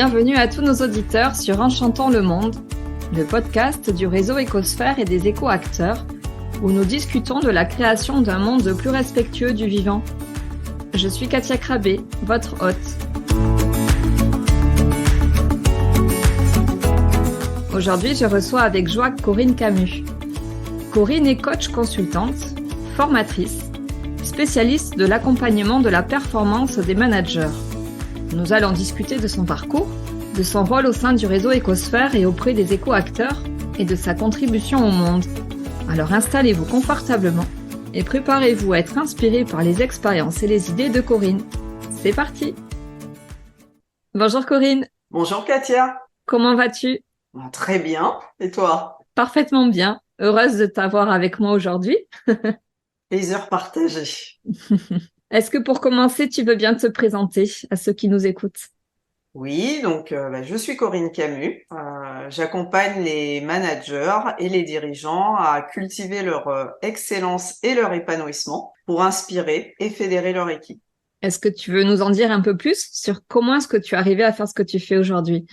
Bienvenue à tous nos auditeurs sur Enchantant le Monde, le podcast du réseau Écosphère et des éco-acteurs, où nous discutons de la création d'un monde plus respectueux du vivant. Je suis Katia Krabbe, votre hôte. Aujourd'hui, je reçois avec joie Corinne Camus. Corinne est coach consultante, formatrice, spécialiste de l'accompagnement de la performance des managers. Nous allons discuter de son parcours, de son rôle au sein du réseau Écosphère et auprès des éco-acteurs et de sa contribution au monde. Alors installez-vous confortablement et préparez-vous à être inspiré par les expériences et les idées de Corinne. C'est parti! Bonjour Corinne. Bonjour Katia. Comment vas-tu? Très bien. Et toi? Parfaitement bien. Heureuse de t'avoir avec moi aujourd'hui. Plaisir partagé. Est-ce que pour commencer, tu veux bien te présenter à ceux qui nous écoutent? Oui, donc je suis Corinne Camus. J'accompagne les managers et les dirigeants à cultiver leur excellence et leur épanouissement pour inspirer et fédérer leur équipe. Est-ce que tu veux nous en dire un peu plus sur comment est-ce que tu es arrivé à faire ce que tu fais aujourd'hui?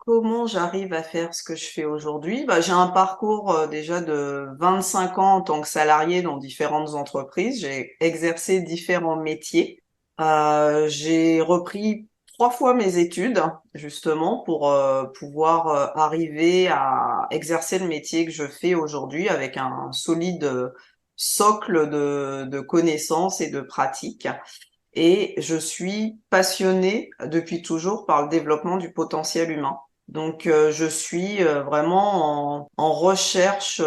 Comment j'arrive à faire ce que je fais aujourd'hui? J'ai un parcours déjà de 25 ans en tant que salarié dans différentes entreprises. J'ai exercé différents métiers. J'ai repris 3 fois mes études justement pour pouvoir arriver à exercer le métier que je fais aujourd'hui avec un solide socle de connaissances et de pratiques. Et je suis passionnée depuis toujours par le développement du potentiel humain. Donc, je suis vraiment en recherche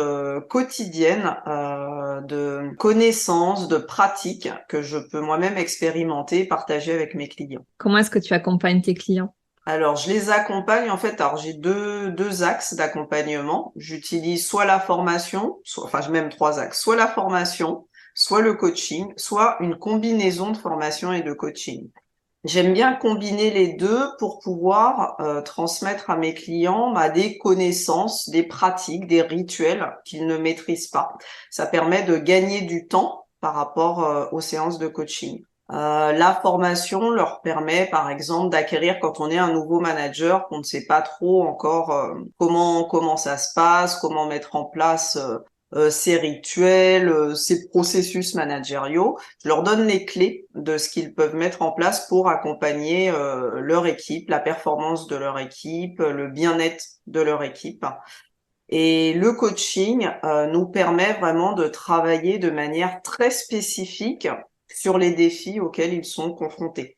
quotidienne de connaissances, de pratiques que je peux moi-même expérimenter et partager avec mes clients. Comment est-ce que tu accompagnes tes clients? Alors, je les accompagne en fait. Alors, j'ai deux axes d'accompagnement. J'utilise soit la formation, j'ai même 3 axes, soit la formation, soit le coaching, soit une combinaison de formation et de coaching. J'aime bien combiner les deux pour pouvoir transmettre à mes clients des connaissances, des pratiques, des rituels qu'ils ne maîtrisent pas. Ça permet de gagner du temps par rapport aux séances de coaching. La formation leur permet, par exemple, d'acquérir quand on est un nouveau manager, qu'on ne sait pas trop encore comment ça se passe, comment mettre en place ces rituels, ces processus managériaux. Je leur donne les clés de ce qu'ils peuvent mettre en place pour accompagner leur équipe, la performance de leur équipe, le bien-être de leur équipe. Et le coaching nous permet vraiment de travailler de manière très spécifique sur les défis auxquels ils sont confrontés,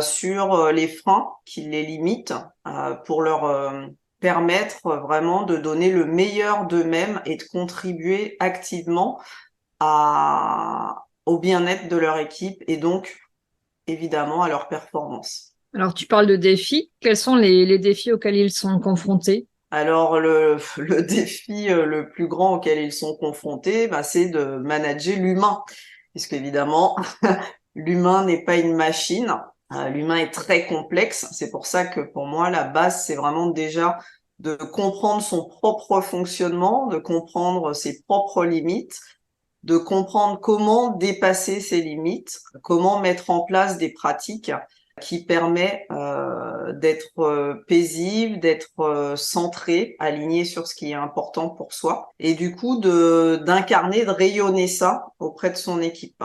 sur les freins qui les limitent, pour leur permettre vraiment de donner le meilleur d'eux-mêmes et de contribuer activement au bien-être de leur équipe et donc évidemment à leur performance. Alors, tu parles de défis. Quels sont les défis auxquels ils sont confrontés? Alors le défi le plus grand auquel ils sont confrontés, c'est de manager l'humain, puisque évidemment l'humain n'est pas une machine. L'humain est très complexe. C'est pour ça que pour moi la base c'est vraiment déjà de comprendre son propre fonctionnement, de comprendre ses propres limites, de comprendre comment dépasser ses limites, comment mettre en place des pratiques qui permet d'être paisible, d'être centré, aligné sur ce qui est important pour soi, et du coup d'incarner, de rayonner ça auprès de son équipe.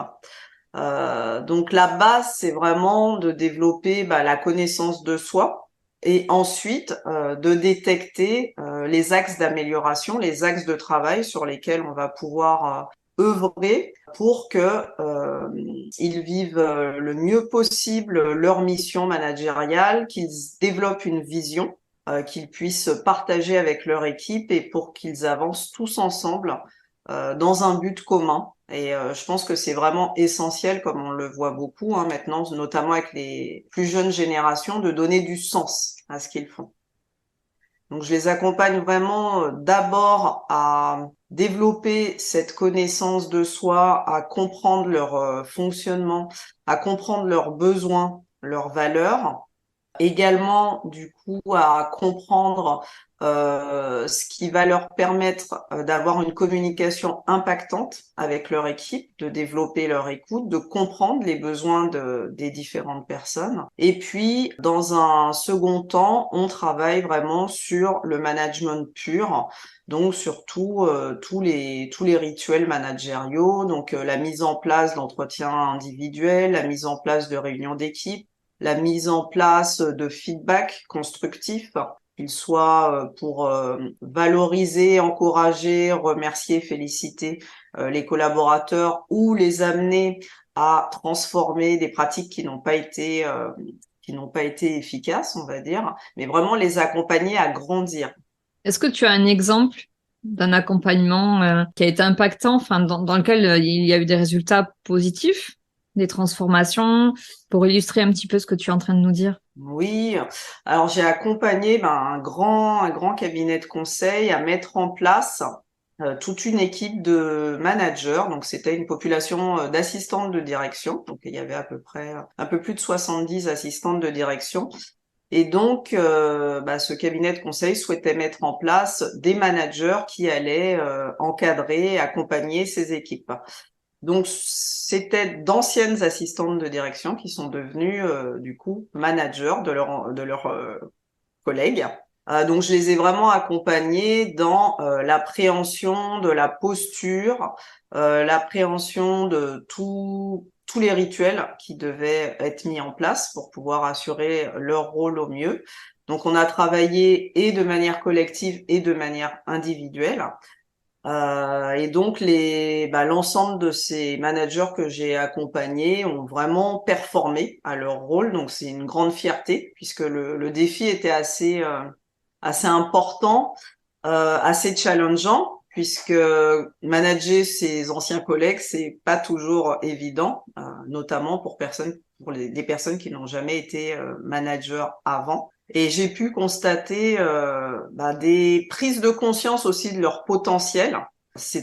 Donc la base, c'est vraiment de développer la connaissance de soi et ensuite de détecter les axes d'amélioration, les axes de travail sur lesquels on va pouvoir œuvrer pour que ils vivent le mieux possible leur mission managériale, qu'ils développent une vision, qu'ils puissent partager avec leur équipe et pour qu'ils avancent tous ensemble dans un but commun. Et je pense que c'est vraiment essentiel, comme on le voit beaucoup maintenant, notamment avec les plus jeunes générations, de donner du sens à ce qu'ils font. Donc, je les accompagne vraiment d'abord à développer cette connaissance de soi, à comprendre leur fonctionnement, à comprendre leurs besoins, leurs valeurs, également du coup à comprendre ce qui va leur permettre d'avoir une communication impactante avec leur équipe, de développer leur écoute, de comprendre les besoins des différentes personnes. Et puis, dans un second temps, on travaille vraiment sur le management pur, donc surtout tous les rituels managériaux, donc la mise en place d'entretiens individuels, la mise en place de réunions d'équipe, la mise en place de feedback constructif, qu'il soit pour valoriser, encourager, remercier, féliciter les collaborateurs ou les amener à transformer des pratiques qui n'ont pas été efficaces, on va dire, mais vraiment les accompagner à grandir. Est-ce que tu as un exemple d'un accompagnement qui a été impactant, enfin, dans lequel il y a eu des résultats positifs, des transformations, pour illustrer un petit peu ce que tu es en train de nous dire? Oui, alors j'ai accompagné un grand cabinet de conseil à mettre en place toute une équipe de managers. Donc c'était une population d'assistantes de direction. Donc il y avait à peu près un peu plus de 70 assistantes de direction. Et donc ce cabinet de conseil souhaitait mettre en place des managers qui allaient encadrer, accompagner ces équipes. Donc, c'était d'anciennes assistantes de direction qui sont devenues, du coup, managers de leurs collègues. Donc, je les ai vraiment accompagnées dans l'appréhension de la posture, l'appréhension de tous les rituels qui devaient être mis en place pour pouvoir assurer leur rôle au mieux. Donc, on a travaillé et de manière collective et de manière individuelle. Et donc l'ensemble de ces managers que j'ai accompagnés ont vraiment performé à leur rôle. Donc c'est une grande fierté puisque le défi était assez important, assez challengeant puisque manager ses anciens collègues c'est pas toujours évident, notamment pour des personnes qui n'ont jamais été managers avant. Et j'ai pu constater des prises de conscience aussi de leur potentiel. Ça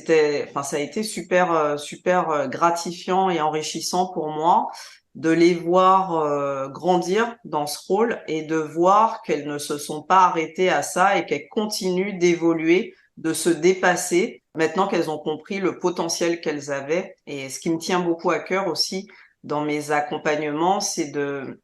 a été super gratifiant et enrichissant pour moi de les voir grandir dans ce rôle et de voir qu'elles ne se sont pas arrêtées à ça et qu'elles continuent d'évoluer, de se dépasser maintenant qu'elles ont compris le potentiel qu'elles avaient. Et ce qui me tient beaucoup à cœur aussi dans mes accompagnements, c'est de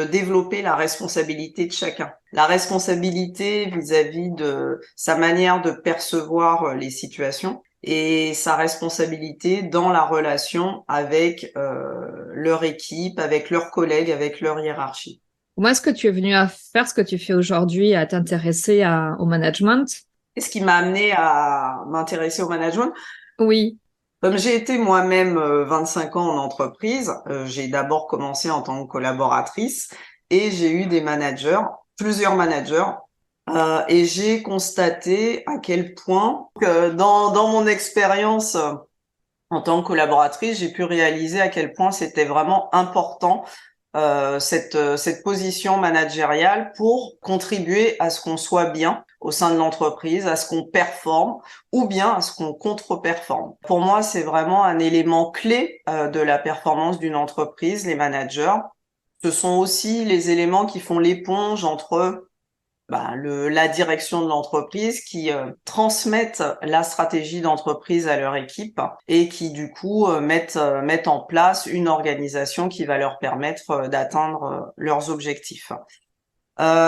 développer la responsabilité de chacun. La responsabilité vis-à-vis de sa manière de percevoir les situations et sa responsabilité dans la relation avec leur équipe, avec leurs collègues, avec leur hiérarchie. Comment est-ce que tu es venu à faire ce que tu fais aujourd'hui, à t'intéresser au management? Et ce qui m'a amené à m'intéresser au management, Oui. comme j'ai été moi-même 25 ans en entreprise, j'ai d'abord commencé en tant que collaboratrice et j'ai eu des managers, plusieurs managers, et j'ai constaté à quel point que dans mon expérience en tant que collaboratrice, j'ai pu réaliser à quel point c'était vraiment important cette position managériale pour contribuer à ce qu'on soit bien au sein de l'entreprise, à ce qu'on performe ou bien à ce qu'on contre-performe. Pour moi, c'est vraiment un élément clé de la performance d'une entreprise, les managers. Ce sont aussi les éléments qui font l'éponge entre la direction de l'entreprise, qui transmettent la stratégie d'entreprise à leur équipe et qui du coup mettent en place une organisation qui va leur permettre d'atteindre leurs objectifs.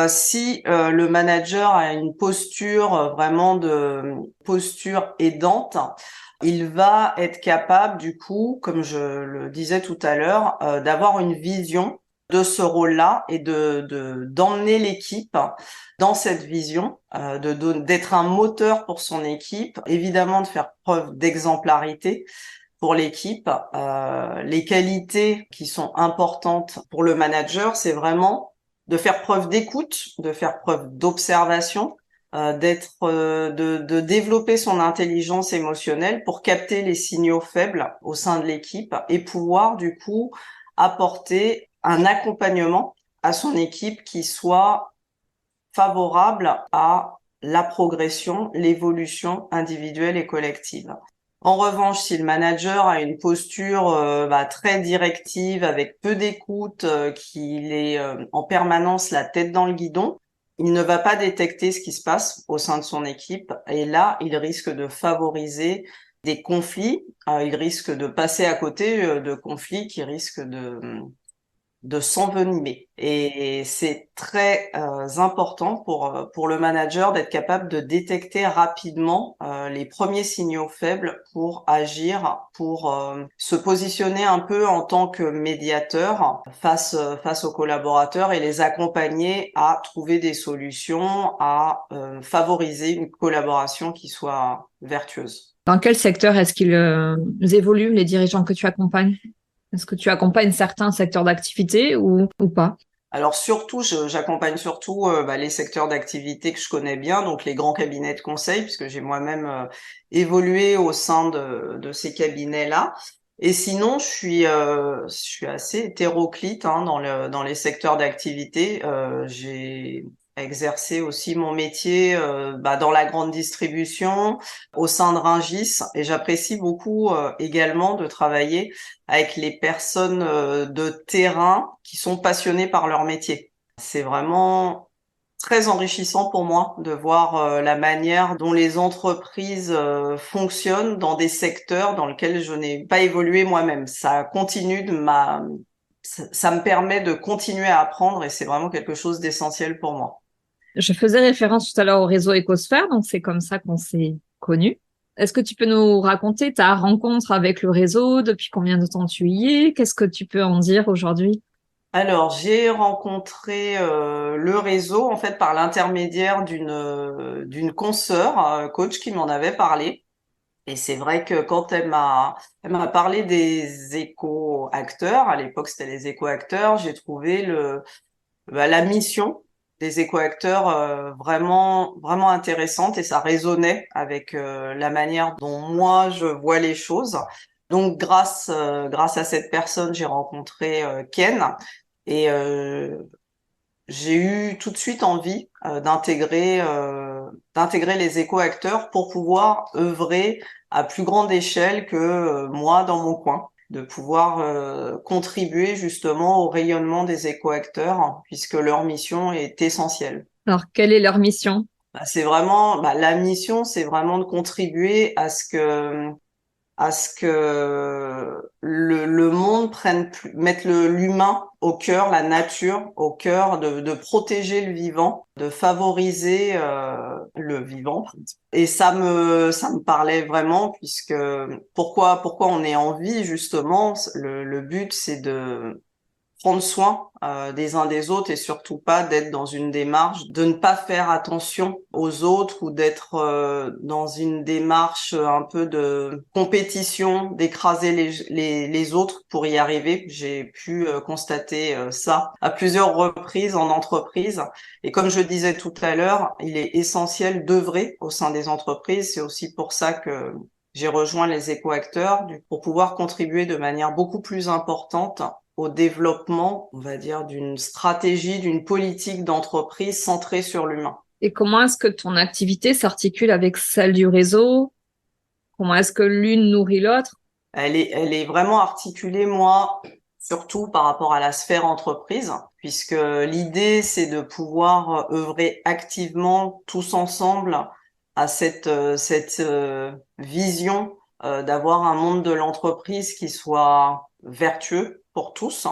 Si le manager a une posture vraiment de posture aidante, il va être capable du coup, comme je le disais tout à l'heure, d'avoir une vision de ce rôle-là et d'emmener l'équipe dans cette vision, d'être un moteur pour son équipe, évidemment de faire preuve d'exemplarité pour l'équipe. Les qualités qui sont importantes pour le manager, c'est vraiment de faire preuve d'écoute, de faire preuve d'observation, de développer son intelligence émotionnelle pour capter les signaux faibles au sein de l'équipe et pouvoir du coup apporter un accompagnement à son équipe qui soit favorable à la progression, l'évolution individuelle et collective. En revanche, si le manager a une posture très directive, avec peu d'écoute, qu'il est en permanence la tête dans le guidon, il ne va pas détecter ce qui se passe au sein de son équipe. Et là, il risque de favoriser des conflits. Il risque de passer à côté de conflits qui risquent de s'envenimer. Et c'est très important pour le manager d'être capable de détecter rapidement les premiers signaux faibles pour agir, pour se positionner un peu en tant que médiateur face aux collaborateurs et les accompagner à trouver des solutions, à favoriser une collaboration qui soit vertueuse. Dans quel secteur est-ce qu'ils évoluent, les dirigeants que tu accompagnes? Est-ce que tu accompagnes certains secteurs d'activité ou pas? Alors surtout, j'accompagne surtout les secteurs d'activité que je connais bien, donc les grands cabinets de conseil, puisque j'ai moi-même évolué au sein de ces cabinets-là. Et sinon, je suis assez hétéroclite dans les secteurs d'activité. J'ai exercé aussi mon métier dans la grande distribution, au sein de Rungis, et j'apprécie beaucoup également de travailler avec les personnes de terrain qui sont passionnées par leur métier. C'est vraiment très enrichissant pour moi de voir la manière dont les entreprises fonctionnent dans des secteurs dans lesquels je n'ai pas évolué moi-même. Ça me permet de continuer à apprendre et c'est vraiment quelque chose d'essentiel pour moi. Je faisais référence tout à l'heure au réseau Écosphère, donc c'est comme ça qu'on s'est connus. Est-ce que tu peux nous raconter ta rencontre avec le réseau? Depuis combien de temps tu y es? Qu'est-ce que tu peux en dire aujourd'hui? Alors, j'ai rencontré le réseau en fait par l'intermédiaire d'une consoeur coach qui m'en avait parlé. Et c'est vrai que quand elle m'a parlé des éco-acteurs, à l'époque c'était les éco-acteurs, j'ai trouvé la mission des éco-acteurs vraiment vraiment intéressante et ça résonnait avec la manière dont moi je vois les choses. Donc grâce à cette personne, j'ai rencontré Ken et j'ai eu tout de suite envie d'intégrer les éco-acteurs pour pouvoir œuvrer à plus grande échelle que moi dans mon coin, de pouvoir contribuer justement au rayonnement des éco-acteurs, hein, puisque leur mission est essentielle. Alors, quelle est leur mission? C'est vraiment la mission, c'est vraiment de contribuer à ce que le monde mette l'humain au cœur, la nature au cœur, de protéger le vivant, de favoriser le vivant. Et ça me parlait vraiment puisque pourquoi on est en vie justement, le but c'est de prendre soin des uns des autres et surtout pas d'être dans une démarche de ne pas faire attention aux autres ou d'être dans une démarche un peu de compétition, d'écraser les autres pour y arriver. J'ai pu constater ça à plusieurs reprises en entreprise. Et comme je disais tout à l'heure, il est essentiel d'œuvrer au sein des entreprises. C'est aussi pour ça que j'ai rejoint les éco-acteurs pour pouvoir contribuer de manière beaucoup plus importante au développement, on va dire, d'une stratégie, d'une politique d'entreprise centrée sur l'humain. Et comment est-ce que ton activité s'articule avec celle du réseau? Comment est-ce que l'une nourrit l'autre? Elle est vraiment articulée, moi, surtout par rapport à la sphère entreprise, puisque l'idée, c'est de pouvoir œuvrer activement tous ensemble à cette vision d'avoir un monde de l'entreprise qui soit vertueux pour tous.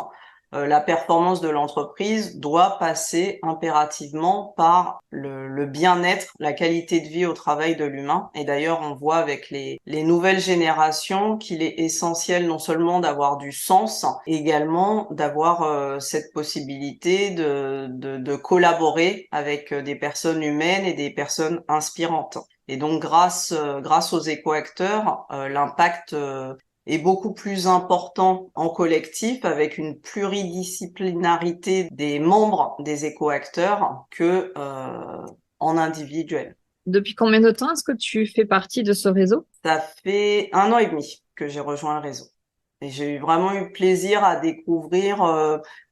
La performance de l'entreprise doit passer impérativement par le bien-être, la qualité de vie au travail de l'humain. Et d'ailleurs, on voit avec les nouvelles générations qu'il est essentiel non seulement d'avoir du sens, également d'avoir cette possibilité de collaborer avec des personnes humaines et des personnes inspirantes. Et donc, grâce aux éco-acteurs, l'impact est beaucoup plus important en collectif avec une pluridisciplinarité des membres des éco-acteurs que en individuel. Depuis combien de temps est-ce que tu fais partie de ce réseau? Ça fait 1 an et demi que j'ai rejoint le réseau. Et j'ai vraiment eu plaisir à découvrir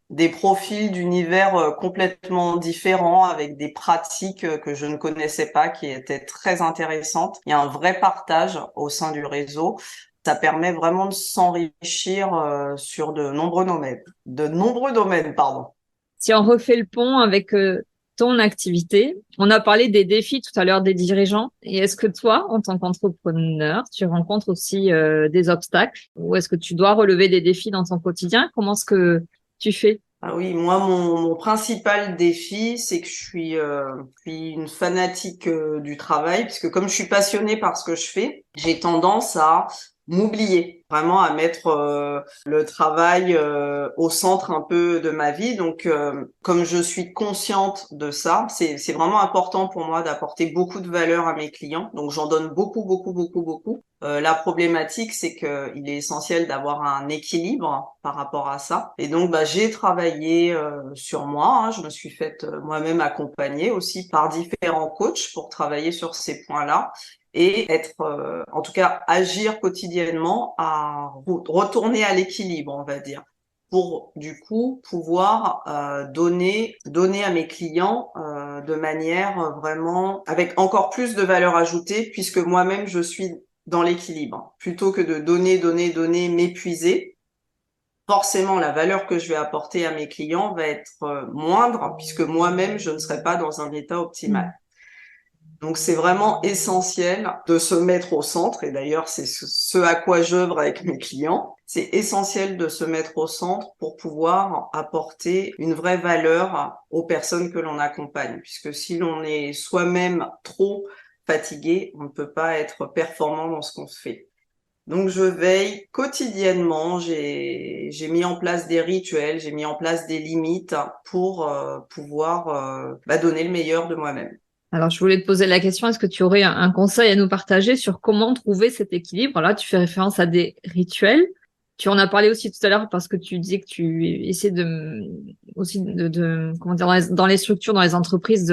des profils d'univers complètement différents, avec des pratiques que je ne connaissais pas, qui étaient très intéressantes. Il y a un vrai partage au sein du réseau. Ça permet vraiment de s'enrichir sur de nombreux domaines, pardon. Si on refait le pont avec ton activité, on a parlé des défis tout à l'heure des dirigeants. Et est-ce que toi, en tant qu'entrepreneur, tu rencontres aussi des obstacles ou est-ce que tu dois relever des défis dans ton quotidien? Comment est-ce que tu fais? Ah oui, moi, mon principal défi, c'est que je suis une fanatique du travail, puisque comme je suis passionnée par ce que je fais, j'ai tendance à m'oublier, vraiment à mettre le travail au centre un peu de ma vie. Donc, comme je suis consciente de ça, c'est vraiment important pour moi d'apporter beaucoup de valeur à mes clients. Donc, j'en donne beaucoup, beaucoup, beaucoup, beaucoup. La problématique, c'est que il est essentiel d'avoir un équilibre par rapport à ça. Et donc, j'ai travaillé sur moi. Hein. Je me suis faite moi-même accompagner aussi par différents coachs pour travailler sur ces points-là et être, en tout cas, agir quotidiennement à retourner à l'équilibre, on va dire, pour du coup pouvoir donner à mes clients de manière vraiment avec encore plus de valeur ajoutée, puisque moi-même je suis dans l'équilibre. Plutôt que de donner, m'épuiser, forcément la valeur que je vais apporter à mes clients va être moindre, puisque moi-même je ne serai pas dans un état optimal. Donc c'est vraiment essentiel de se mettre au centre, et d'ailleurs c'est ce à quoi j'œuvre avec mes clients. C'est essentiel de se mettre au centre pour pouvoir apporter une vraie valeur aux personnes que l'on accompagne, puisque si l'on est soi-même trop fatigué, on ne peut pas être performant dans ce qu'on fait. Donc je veille quotidiennement, j'ai mis en place des rituels, j'ai mis en place des limites pour pouvoir donner le meilleur de moi-même. Alors, je voulais te poser la question, est-ce que tu aurais un conseil à nous partager sur comment trouver cet équilibre? Là, tu fais référence à des rituels. Tu en as parlé aussi tout à l'heure parce que tu disais que tu essaies comment dire, dans les structures, dans les entreprises,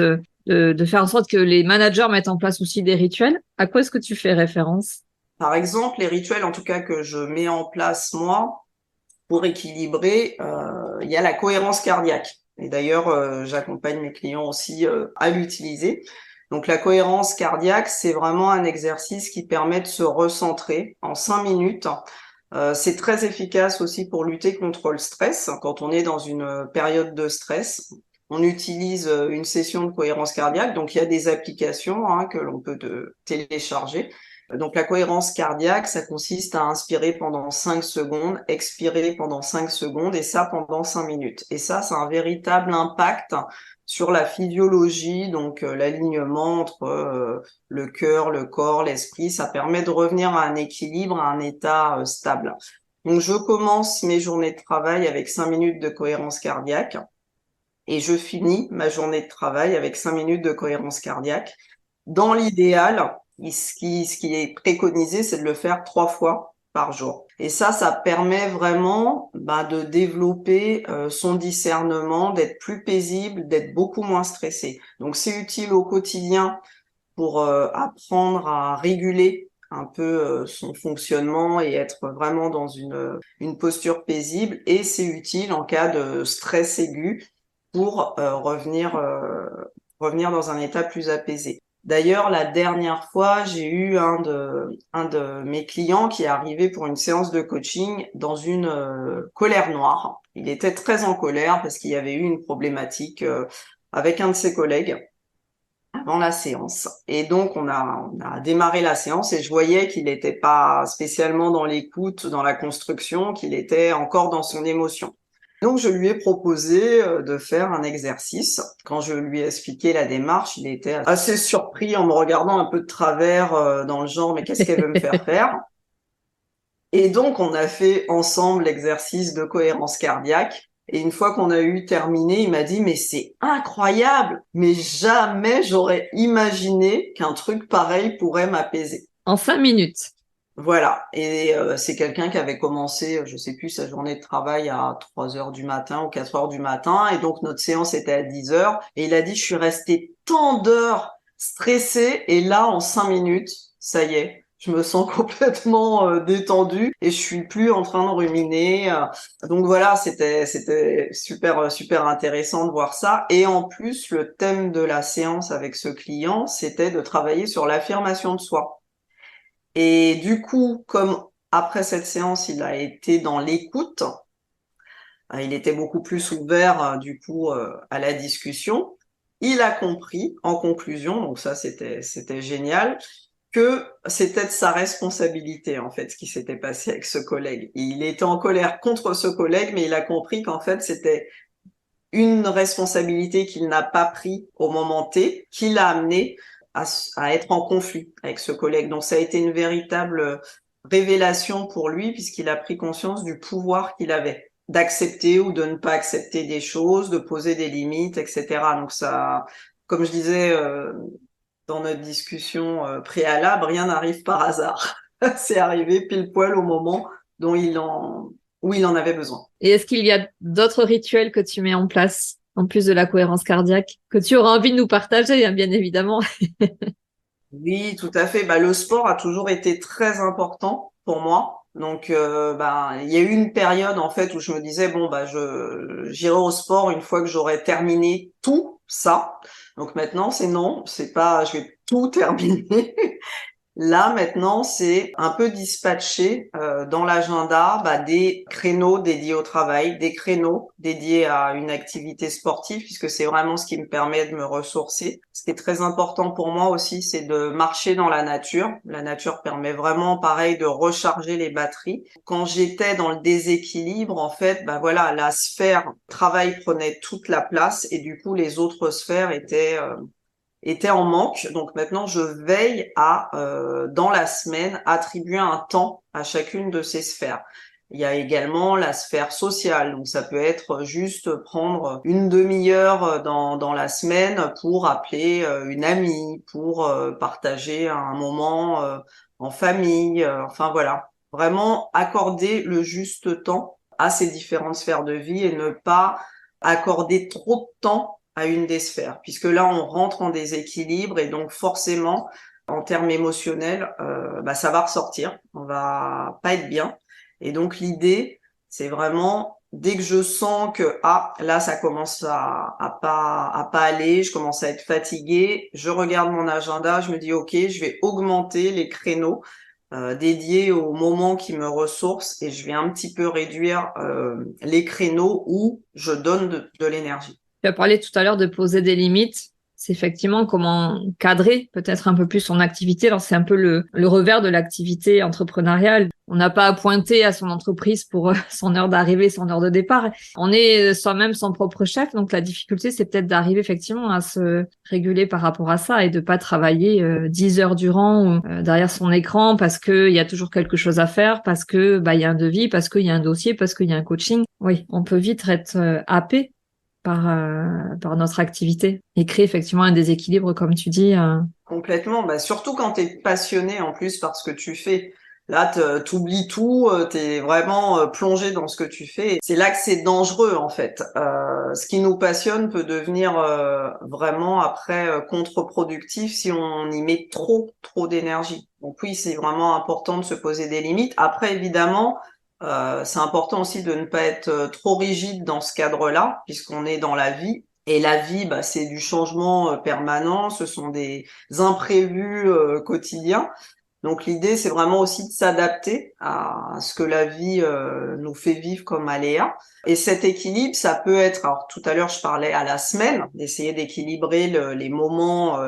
de faire en sorte que les managers mettent en place aussi des rituels. À quoi est-ce que tu fais référence? Par exemple, les rituels, en tout cas, que je mets en place, moi, pour équilibrer, il y a la cohérence cardiaque. Et d'ailleurs, j'accompagne mes clients aussi à l'utiliser. Donc, la cohérence cardiaque, c'est vraiment un exercice qui permet de se recentrer en 5 minutes. C'est très efficace aussi pour lutter contre le stress. Quand on est dans une période de stress, on utilise une session de cohérence cardiaque. Donc, il y a des applications que l'on peut télécharger. Donc la cohérence cardiaque, ça consiste à inspirer pendant 5 secondes, expirer pendant 5 secondes et ça pendant 5 minutes. Et ça a un véritable impact sur la physiologie, donc l'alignement entre le cœur, le corps, l'esprit. Ça permet de revenir à un équilibre, à un état stable. Donc je commence mes journées de travail avec 5 minutes de cohérence cardiaque et je finis ma journée de travail avec 5 minutes de cohérence cardiaque. Dans l'idéal, ce qui est préconisé, c'est de le faire 3 fois par jour. Et ça permet vraiment de développer son discernement, d'être plus paisible, d'être beaucoup moins stressé. Donc c'est utile au quotidien pour apprendre à réguler un peu son fonctionnement et être vraiment dans une posture paisible. Et c'est utile en cas de stress aigu pour revenir dans un état plus apaisé. D'ailleurs, la dernière fois, j'ai eu un de mes clients qui est arrivé pour une séance de coaching dans une colère noire. Il était très en colère parce qu'il y avait eu une problématique avec un de ses collègues avant la séance. Et donc, on a démarré la séance et je voyais qu'il n'était pas spécialement dans l'écoute, dans la construction, qu'il était encore dans son émotion. Donc, je lui ai proposé de faire un exercice. Quand je lui ai expliqué la démarche, il était assez surpris en me regardant un peu de travers dans le genre « mais qu'est-ce qu'elle veut me faire faire ?» Et donc, on a fait ensemble l'exercice de cohérence cardiaque. Et une fois qu'on a eu terminé, il m'a dit « mais c'est incroyable, mais jamais j'aurais imaginé qu'un truc pareil pourrait m'apaiser. » En 5 minutes. Voilà, et c'est quelqu'un qui avait commencé, je sais plus, sa journée de travail à 3 heures du matin ou 4 heures du matin, et donc notre séance était à 10 heures, et il a dit, je suis resté tant d'heures stressé, et là, en 5 minutes, ça y est, Je me sens complètement détendue et je suis plus en train de ruminer. Donc voilà, c'était super intéressant de voir ça. Et en plus, le thème de la séance avec ce client, c'était de travailler sur l'affirmation de soi. Et du coup, comme après cette séance, il a été dans l'écoute, il était beaucoup plus ouvert du coup à la discussion. Il a compris en conclusion, donc ça c'était génial, que c'était de sa responsabilité en fait ce qui s'était passé avec ce collègue. Il était en colère contre ce collègue, mais il a compris qu'en fait c'était une responsabilité qu'il n'a pas pris au moment T, qui l'a amené à être en conflit avec ce collègue. Donc ça a été une véritable révélation pour lui puisqu'il a pris conscience du pouvoir qu'il avait d'accepter ou de ne pas accepter des choses, de poser des limites, etc. Donc ça, comme je disais dans notre discussion préalable, rien n'arrive par hasard. C'est arrivé pile poil au moment dont où il en avait besoin. Et est-ce qu'il y a d'autres rituels que tu mets en place, en plus de la cohérence cardiaque, que tu auras envie de nous partager, hein, bien évidemment? Oui, tout à fait. Bah, le sport a toujours été très important pour moi. Donc, il y a eu une période en fait où je me disais bon bah j'irai au sport une fois que j'aurai terminé tout ça. Donc maintenant c'est non, c'est pas je vais tout terminer. Là, maintenant, c'est un peu dispatché dans l'agenda des créneaux dédiés au travail, des créneaux dédiés à une activité sportive, puisque c'est vraiment ce qui me permet de me ressourcer. Ce qui est très important pour moi aussi, c'est de marcher dans la nature. La nature permet vraiment, pareil, de recharger les batteries. Quand j'étais dans le déséquilibre, en fait, voilà, la sphère travail prenait toute la place et du coup, les autres sphères était en manque. Donc maintenant, je veille à, dans la semaine, attribuer un temps à chacune de ces sphères. Il y a également la sphère sociale. Donc ça peut être juste prendre une demi-heure dans la semaine pour appeler une amie, pour partager un moment en famille. Enfin voilà, vraiment accorder le juste temps à ces différentes sphères de vie et ne pas accorder trop de temps à une des sphères, puisque là on rentre en déséquilibre et donc forcément en termes émotionnels, ça va ressortir, on va pas être bien. Et donc l'idée, c'est vraiment dès que je sens que là ça commence à pas aller, je commence à être fatiguée, je regarde mon agenda, je me dis ok, je vais augmenter les créneaux dédiés aux moments qui me ressourcent et je vais un petit peu réduire les créneaux où je donne de l'énergie. Tu as parlé tout à l'heure de poser des limites. C'est effectivement comment cadrer peut-être un peu plus son activité. Alors, c'est un peu le revers de l'activité entrepreneuriale. On n'a pas à pointer à son entreprise pour son heure d'arrivée, son heure de départ. On est soi-même son propre chef. Donc, la difficulté, c'est peut-être d'arriver effectivement à se réguler par rapport à ça et de pas travailler 10 heures durant derrière son écran parce que il y a toujours quelque chose à faire, parce que il y a un devis, parce qu'il y a un dossier, parce qu'il y a un coaching. Oui, on peut vite être happé par notre activité et créer effectivement un déséquilibre, comme tu dis. Complètement, surtout quand tu es passionné en plus par ce que tu fais. Là, t'oublies tout, t'es vraiment plongé dans ce que tu fais. C'est là que c'est dangereux en fait. Ce qui nous passionne peut devenir vraiment après contre-productif si on y met trop d'énergie. Donc oui, c'est vraiment important de se poser des limites. Après, évidemment, c'est important aussi de ne pas être trop rigide dans ce cadre-là, puisqu'on est dans la vie. Et la vie, c'est du changement permanent, ce sont des imprévus quotidiens. Donc l'idée, c'est vraiment aussi de s'adapter à ce que la vie nous fait vivre comme aléa. Et cet équilibre, ça peut être, alors tout à l'heure je parlais à la semaine, d'essayer d'équilibrer les moments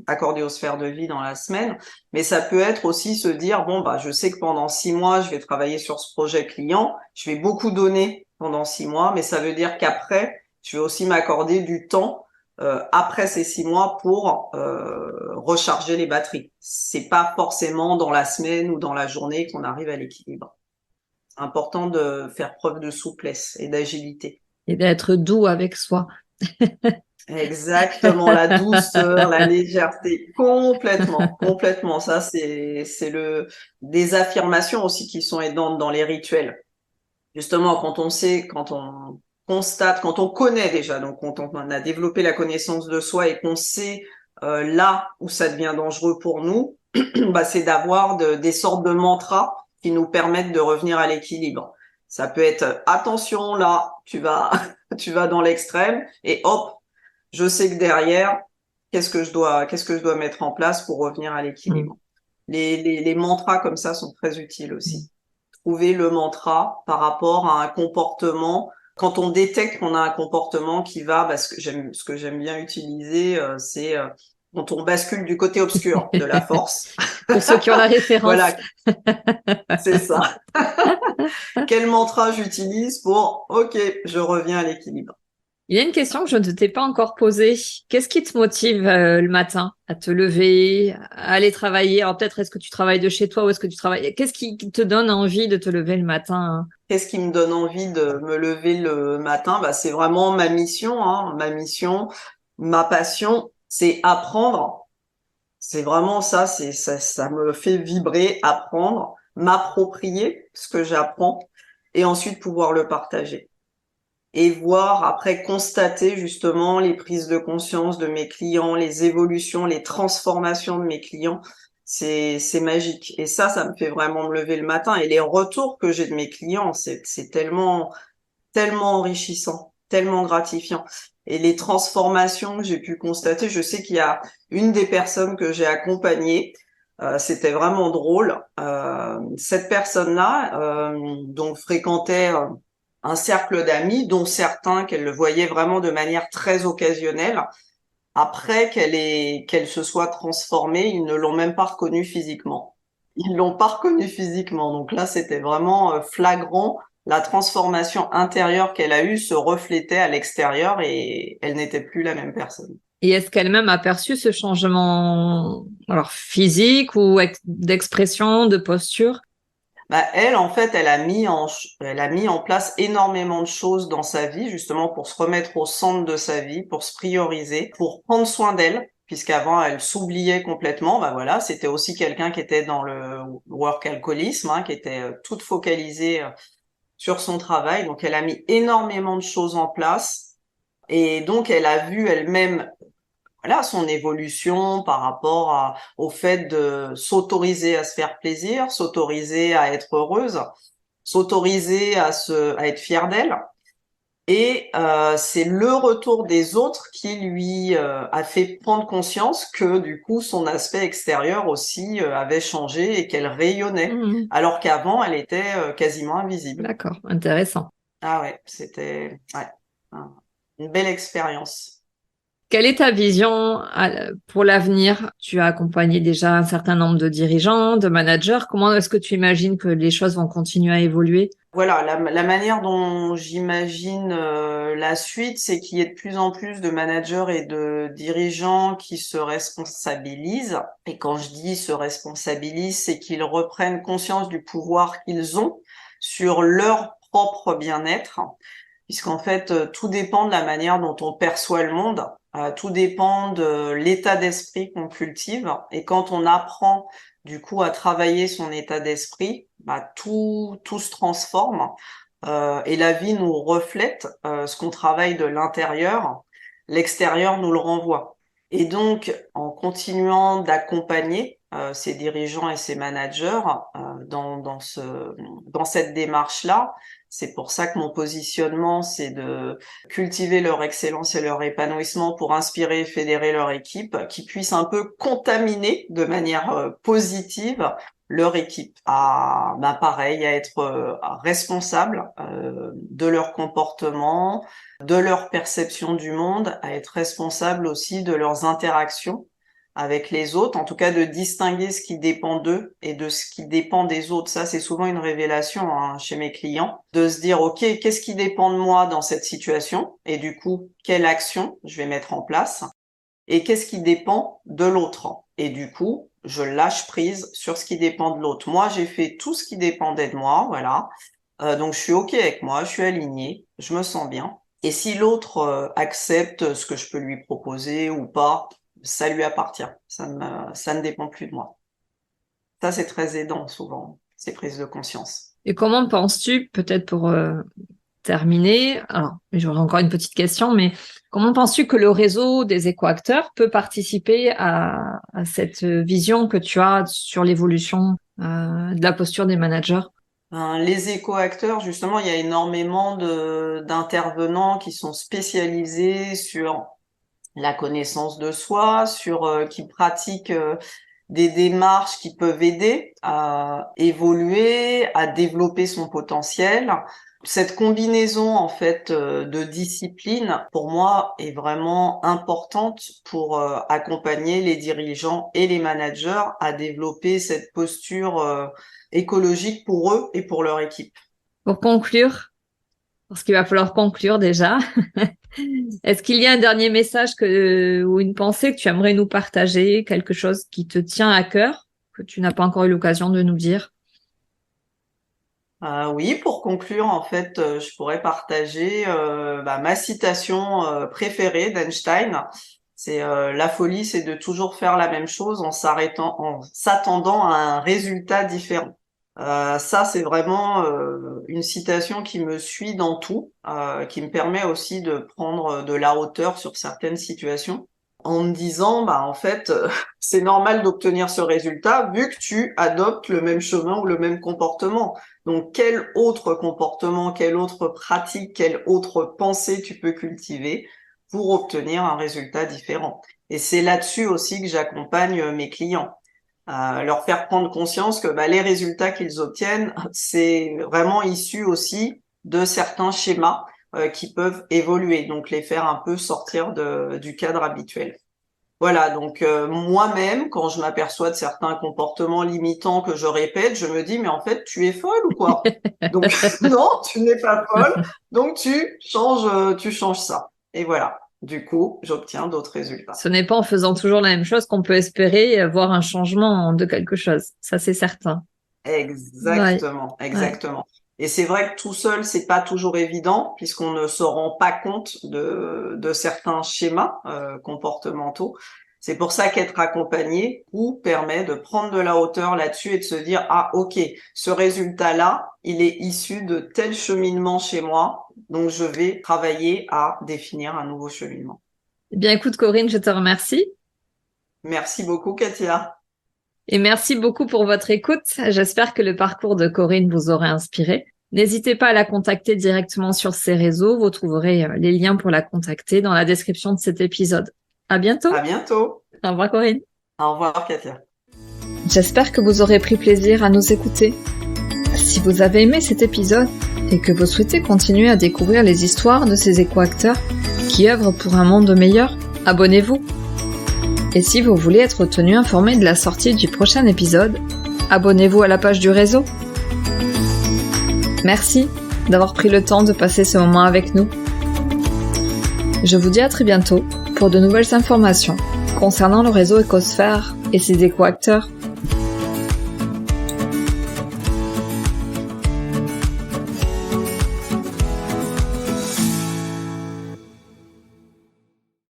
accordés aux sphères de vie dans la semaine, mais ça peut être aussi se dire, bon, je sais que pendant 6 mois, je vais travailler sur ce projet client, je vais beaucoup donner pendant 6 mois, mais ça veut dire qu'après, je vais aussi m'accorder du temps après ces 6 mois pour recharger les batteries. C'est pas forcément dans la semaine ou dans la journée qu'on arrive à l'équilibre. C'est important de faire preuve de souplesse et d'agilité. Et d'être doux avec soi. Exactement, la douceur, la légèreté, complètement. Ça, c'est des affirmations aussi qui sont aidantes dans les rituels. Justement, quand on sait, quand on constate, quand on connaît déjà, donc quand on a développé la connaissance de soi et qu'on sait là où ça devient dangereux pour nous, c'est d'avoir des sortes de mantras qui nous permettent de revenir à l'équilibre. Ça peut être attention là, tu vas dans l'extrême et hop, je sais que derrière, qu'est-ce que je dois mettre en place pour revenir à l'équilibre. Les mantras comme ça sont très utiles aussi. Trouver le mantra par rapport à un comportement. Quand on détecte qu'on a un comportement qui va, ce que j'aime bien utiliser, c'est quand on bascule du côté obscur de la force. Pour ceux qui ont la référence. Voilà, c'est ça. Quel mantra j'utilise pour, OK, je reviens à l'équilibre. Il y a une question que je ne t'ai pas encore posée. Qu'est-ce qui te motive le matin à te lever, à aller travailler? Alors peut-être est-ce que tu travailles de chez toi ou est-ce que tu travailles? Qu'est-ce qui te donne envie de te lever le matin? Qu'est-ce qui me donne envie de me lever le matin? C'est vraiment ma mission, hein. Ma mission, ma passion, c'est apprendre. C'est vraiment ça, ça me fait vibrer, apprendre, m'approprier ce que j'apprends et ensuite pouvoir le partager. Et voir après constater justement les prises de conscience de mes clients, les évolutions, les transformations de mes clients, c'est magique. Et ça me fait vraiment me lever le matin. Et les retours que j'ai de mes clients, c'est tellement enrichissant, tellement gratifiant. Et les transformations que j'ai pu constater, je sais qu'il y a une des personnes que j'ai accompagnées, c'était vraiment drôle. Cette personne-là, donc fréquentait un cercle d'amis, dont certains qu'elle le voyait vraiment de manière très occasionnelle. Après qu'elle se soit transformée, ils ne l'ont même pas reconnue physiquement. Ils l'ont pas reconnue physiquement. Donc là, c'était vraiment flagrant. La transformation intérieure qu'elle a eue se reflétait à l'extérieur et elle n'était plus la même personne. Et est-ce qu'elle-même a perçu ce changement, alors physique ou d'expression, de posture? Elle, en fait, elle a mis en place énormément de choses dans sa vie, justement pour se remettre au centre de sa vie, pour se prioriser, pour prendre soin d'elle, puisqu'avant, elle s'oubliait complètement. Voilà, c'était aussi quelqu'un qui était dans le workaholisme, hein, qui était toute focalisée sur son travail. Donc, elle a mis énormément de choses en place. Et donc, elle a vu elle-même voilà, son évolution par rapport au fait de s'autoriser à se faire plaisir, s'autoriser à être heureuse, s'autoriser à être fière d'elle. Et c'est le retour des autres qui lui a fait prendre conscience que du coup son aspect extérieur aussi avait changé et qu'elle rayonnait, alors qu'avant elle était quasiment invisible. D'accord, intéressant. Ah ouais, c'était une belle expérience. Quelle est ta vision pour l'avenir? Tu as accompagné déjà un certain nombre de dirigeants, de managers. Comment est-ce que tu imagines que les choses vont continuer à évoluer? Voilà, la manière dont j'imagine la suite, c'est qu'il y ait de plus en plus de managers et de dirigeants qui se responsabilisent. Et quand je dis se responsabilisent, c'est qu'ils reprennent conscience du pouvoir qu'ils ont sur leur propre bien-être, puisqu'en fait, tout dépend de la manière dont on perçoit le monde, tout dépend de l'état d'esprit qu'on cultive. Et quand on apprend du coup à travailler son état d'esprit, tout se transforme et la vie nous reflète ce qu'on travaille de l'intérieur, l'extérieur nous le renvoie. Et donc, en continuant d'accompagner ces dirigeants et ces managers dans cette démarche-là, c'est pour ça que mon positionnement, c'est de cultiver leur excellence et leur épanouissement pour inspirer et fédérer leur équipe, qui puisse un peu contaminer de manière positive leur équipe pareil, à être responsable de leur comportement, de leur perception du monde, à être responsable aussi de leurs interactions avec les autres, en tout cas de distinguer ce qui dépend d'eux et de ce qui dépend des autres. Ça, c'est souvent une révélation hein, chez mes clients, de se dire, OK, qu'est-ce qui dépend de moi dans cette situation? Et du coup, quelle action je vais mettre en place? Et qu'est-ce qui dépend de l'autre? Et du coup, je lâche prise sur ce qui dépend de l'autre. Moi, j'ai fait tout ce qui dépendait de moi, voilà. Donc, je suis OK avec moi, je suis alignée, je me sens bien. Et si l'autre accepte ce que je peux lui proposer ou pas, ça lui appartient. Ça ne dépend plus de moi. Ça, c'est très aidant souvent, ces prises de conscience. Et comment penses-tu, peut-être pour terminer, alors j'aurais encore une petite question, mais comment penses-tu que le réseau des écoacteurs peut participer à cette vision que tu as sur l'évolution de la posture des managers? Les éco-acteurs, justement, il y a énormément d'intervenants qui sont spécialisés sur la connaissance de soi, qui pratiquent des démarches qui peuvent aider à évoluer, à développer son potentiel. Cette combinaison, en fait, de disciplines, pour moi, est vraiment importante pour accompagner les dirigeants et les managers à développer cette posture écologique pour eux et pour leur équipe. Pour conclure, parce qu'il va falloir conclure déjà, est-ce qu'il y a un dernier message ou une pensée que tu aimerais nous partager, quelque chose qui te tient à cœur, que tu n'as pas encore eu l'occasion de nous dire? Oui, pour conclure, en fait, je pourrais partager ma citation préférée d'Einstein. C'est la folie, c'est de toujours faire la même chose en s'attendant à un résultat différent. Ça, c'est vraiment une citation qui me suit dans tout, qui me permet aussi de prendre de la hauteur sur certaines situations, en me disant, en fait, c'est normal d'obtenir ce résultat vu que tu adoptes le même chemin ou le même comportement. Donc, quel autre comportement, quelle autre pratique, quelle autre pensée tu peux cultiver pour obtenir un résultat différent? Et c'est là-dessus aussi que j'accompagne mes clients. Leur faire prendre conscience que les résultats qu'ils obtiennent, c'est vraiment issu aussi de certains schémas qui peuvent évoluer, donc les faire un peu sortir du cadre habituel. Voilà, donc moi-même, quand je m'aperçois de certains comportements limitants que je répète, je me dis, mais en fait, tu es folle ou quoi? Donc non, tu n'es pas folle, donc tu changes ça. Et voilà. Du coup, j'obtiens d'autres résultats. Ce n'est pas en faisant toujours la même chose qu'on peut espérer avoir un changement de quelque chose. Ça, c'est certain. Exactement, ouais. Exactement. Ouais. Et c'est vrai que tout seul, c'est pas toujours évident puisqu'on ne se rend pas compte de certains schémas comportementaux. C'est pour ça qu'être accompagné permet de prendre de la hauteur là-dessus et de se dire, ah, ok, ce résultat-là, il est issu de tel cheminement chez moi, donc je vais travailler à définir un nouveau cheminement. Eh bien, écoute, Corinne, je te remercie. Merci beaucoup, Katia. Et merci beaucoup pour votre écoute. J'espère que le parcours de Corinne vous aura inspiré. N'hésitez pas à la contacter directement sur ses réseaux. Vous trouverez les liens pour la contacter dans la description de cet épisode. À bientôt. À bientôt. Au revoir, Corinne. Au revoir, Katia. J'espère que vous aurez pris plaisir à nous écouter. Si vous avez aimé cet épisode et que vous souhaitez continuer à découvrir les histoires de ces écoacteurs qui œuvrent pour un monde meilleur, abonnez-vous. Et si vous voulez être tenu informé de la sortie du prochain épisode, abonnez-vous à la page du réseau. Merci d'avoir pris le temps de passer ce moment avec nous. Je vous dis à très bientôt pour de nouvelles informations concernant le réseau Écosphère et ses écoacteurs.